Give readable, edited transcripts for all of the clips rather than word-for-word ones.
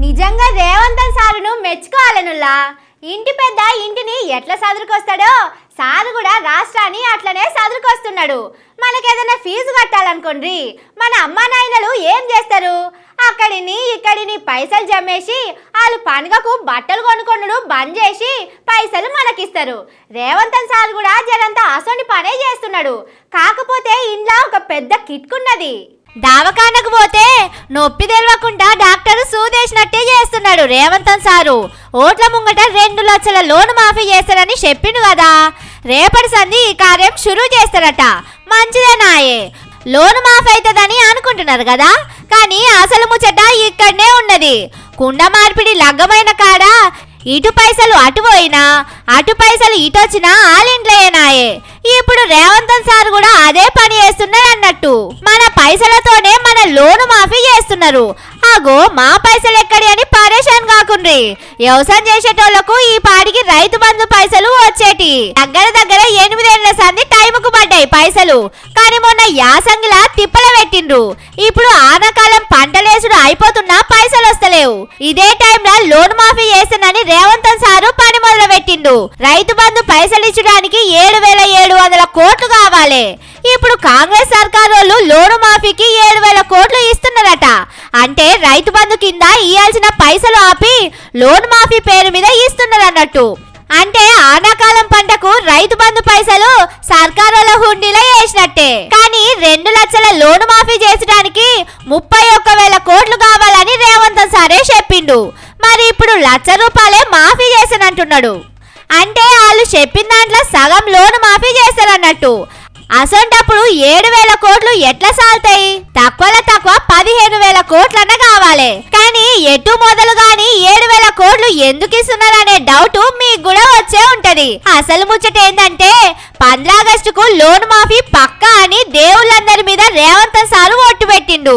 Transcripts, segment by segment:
నిజంగా రేవంత్ సారును మెచ్చుకోవాలనుల్లా. ఇంటి పెద్ద ఇంటిని ఎట్లా సదురుకొస్తాడో సారు కూడా రాష్ట్రాన్ని అట్లనే సదురుకొస్తున్నాడు. మనకేదైనా ఫీజు కట్టాలనుకోండి, మన అమ్మా నాయనలు ఏం చేస్తారు? అక్కడిని ఇక్కడిని పైసలు జమ్మేసి వాళ్ళు పండుగకు బట్టలు కొనుక్కొనుడు బంద్ చేసి పైసలు మనకిస్తారు. రేవంత్ సార్ కూడా జరంతా అసోని పనే చేస్తున్నాడు. కాకపోతే ఇంట్లో ఒక పెద్ద కిట్కున్నది. దావకానకు పోతే నొప్పి తెలవకుండా డాక్టర్ సూదేసినట్టే చేస్తున్నాడు రేవంత్ సారు. ఓట్ల ముంగట 2 లక్షల లోను మాఫీ చేస్తారని చెప్పిండు కదా. రేపటి సంధి ఈ కార్యం షురూ చేస్తారట. మంచిదేనాయే, లోను మాఫీ అవుతుందని అనుకుంటున్నారు కదా. కానీ అసలు ముచ్చట ఇక్కడనే ఉన్నది. కుండ మార్పిడి లగ్గమైన కాడ ఇటు పైసలు అటు పోయినా అటు పైసలు ఇటు వచ్చినా ఆలింట్లయేనాయే. ఇప్పుడు రేవంత్ సార్ కూడా అదే పని చేస్తున్నారు అన్నట్టు. మన పైసలతోనే మన లోను మాఫీ చేస్తున్నారు. అగో మా పైసలు ఎక్కడి అని పరేషాన్ కాకుండ్రి. వ్యవసాయం చేసేటోళ్లకు ఈ పాడికి రైతు బంధు పైసలు వచ్చేటి. దగ్గర 8 ఏళ్ల సంది టైముకు పడ్డాయి పైసలు. కానీ మొన్న యాసంగిలా తిప్పల పెట్టిండ్రు. ఇప్పుడు ఆనకాలం పంటలేసుడు అయిపోతున్నా పైసలు వస్తలేవు. ఇదే టైంలో లోన్ మాఫీ చేస్తానని రేవంత్ సారు పని మొదలు పెట్టిండు. రైతు బంధు పైసలు ఇచ్చడానికి 7,700 కోట్లు కావాలి. ఇప్పుడు కాంగ్రెస్ సర్కారు వాళ్ళు లోను మాఫీకి 7,000 కోట్లు ఇస్తున్నారట. అంటే రైతు బంధు కింద ఇయ్యాల్సిన పైసలు ఆపి లోన్ మాఫీ పేరు మీద ఇస్తున్నారు అన్నట్టు. అంటే ఆనాకాలం పంటకు రైతు బంధు పైసలు సర్కారుల హుండీలో వేసినట్టే. కానీ 2 లక్షల లోను మాఫీ చేసడానికి 31,000 కోట్లు కావాలని రేవంత్ సారే చెప్పిండు. మరి ఇప్పుడు 1,00,000 రూపాయలే మాఫీ చేస్తానంటున్నాడు. అంటే వాళ్ళు చెప్పిన దాంట్లో సగం లోను మాఫీ చేస్తారన్నట్టు. అసొంటప్పుడు 7,000 కోట్లు ఎట్లా సాల్తాయి? తక్కువలో తక్కువ 15,000 కోట్లన్నా కావాలి. కానీ ఎటు మొదలు గాని 7,000 కోట్లు ఎందుకు ఇస్తున్నారనే డౌట్ మీకు కూడా వచ్చే ఉంటది. అసలు ముచ్చట ఏంటంటే 15 ఆగస్టుకు లోన్ మాఫీ పక్కా అని దేవుళ్ళందరి మీద రేవంత్ సారు ఒట్టు పెట్టిండు.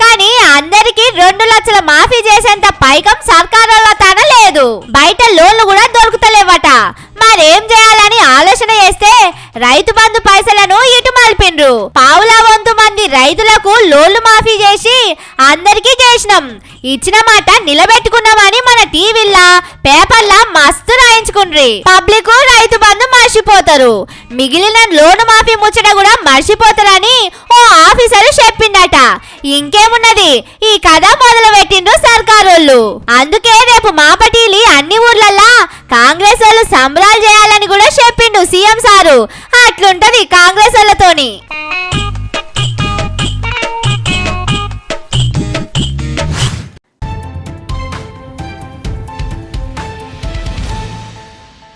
కానీ అందరికి 2 లక్షల మాఫీ చేసేంత పైకం సర్కారుల తన లేదు. బయట లోన్లు కూడా దొరుకుతలేవట. మరేం చేయాలని ఆలోచన చేస్తే రైతు బంధు పైసలను ఇటు మలిపిండ్రు. పావులా వంతు మంది రైతులకు లోన్లు మాఫీ చేసి అందరికీ చేసినాం, ఇచ్చిన మాట నిలబెట్టుకున్నామని మన టీవీలా పేపర్లా మస్తు రాయించుకుండ్రి. పబ్లిక్ రైతు బంధు మర్చిపోతారు, మిగిలిన లోను మాఫీ ముచ్చట కూడా మర్చిపోతారని ఓ ఆఫీసర్ చెప్పిండట. ఇంకేమున్నది, ఈ కథ మొదలు పెట్టిండ్రు సర్కారోళ్ళు. అందుకే రేపు మాపటీలి అన్ని ఊర్లల్లా కాంగ్రెస్ వాళ్ళు సంబరాలు చేయాలని కూడా చెప్పిండు సీఎం సారు. అట్లుంటది కాంగ్రెస్ వాళ్ళతోని.